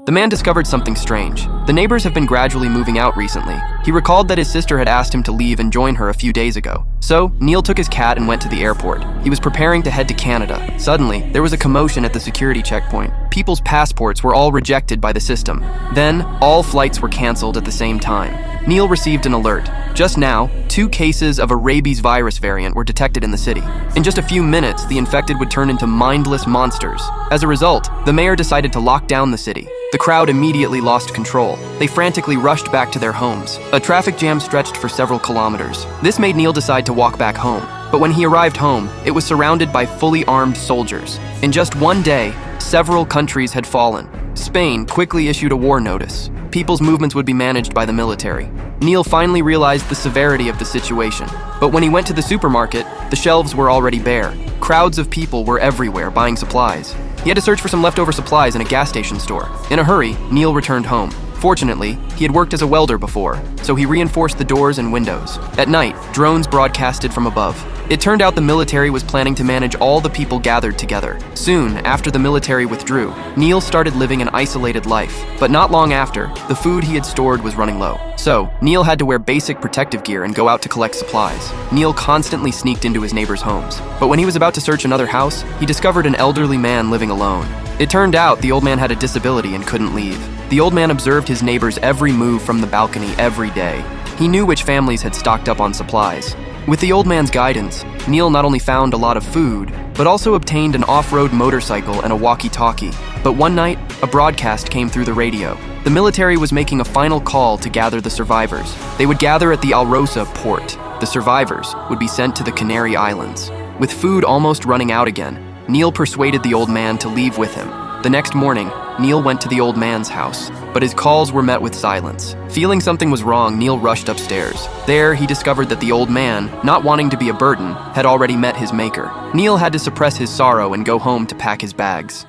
The man discovered something strange. The neighbors have been gradually moving out recently. He recalled that his sister had asked him to leave and join her a few days ago. So, Neil took his cat and went to the airport. He was preparing to head to Canada. Suddenly, there was a commotion at the security checkpoint. People's passports were all rejected by the system. Then, all flights were canceled at the same time. Neil received an alert. Just now, 2 cases of a rabies virus variant were detected in the city. In just a few minutes, the infected would turn into mindless monsters. As a result, the mayor decided to lock down the city. The crowd immediately lost control. They frantically rushed back to their homes. A traffic jam stretched for several kilometers. This made Neil decide to walk back home. But when he arrived home, it was surrounded by fully armed soldiers. In just one day, several countries had fallen. Spain quickly issued a war notice. People's movements would be managed by the military. Neil finally realized the severity of the situation. But when he went to the supermarket, the shelves were already bare. Crowds of people were everywhere buying supplies. He had to search for some leftover supplies in a gas station store. In a hurry, Neil returned home. Fortunately, he had worked as a welder before, so he reinforced the doors and windows. At night, drones broadcasted from above. It turned out the military was planning to manage all the people gathered together. Soon, after the military withdrew, Neil started living an isolated life. But not long after, the food he had stored was running low. So, Neil had to wear basic protective gear and go out to collect supplies. Neil constantly sneaked into his neighbors' homes. But when he was about to search another house, he discovered an elderly man living alone. It turned out the old man had a disability and couldn't leave. The old man observed his neighbors' every move from the balcony every day. He knew which families had stocked up on supplies. With the old man's guidance, Neil not only found a lot of food, but also obtained an off-road motorcycle and a walkie-talkie. But one night, a broadcast came through the radio. The military was making a final call to gather the survivors. They would gather at the Alrosa port. The survivors would be sent to the Canary Islands. With food almost running out again, Neil persuaded the old man to leave with him. The next morning, Neil went to the old man's house, but his calls were met with silence. Feeling something was wrong, Neil rushed upstairs. There, he discovered that the old man, not wanting to be a burden, had already met his maker. Neil had to suppress his sorrow and go home to pack his bags.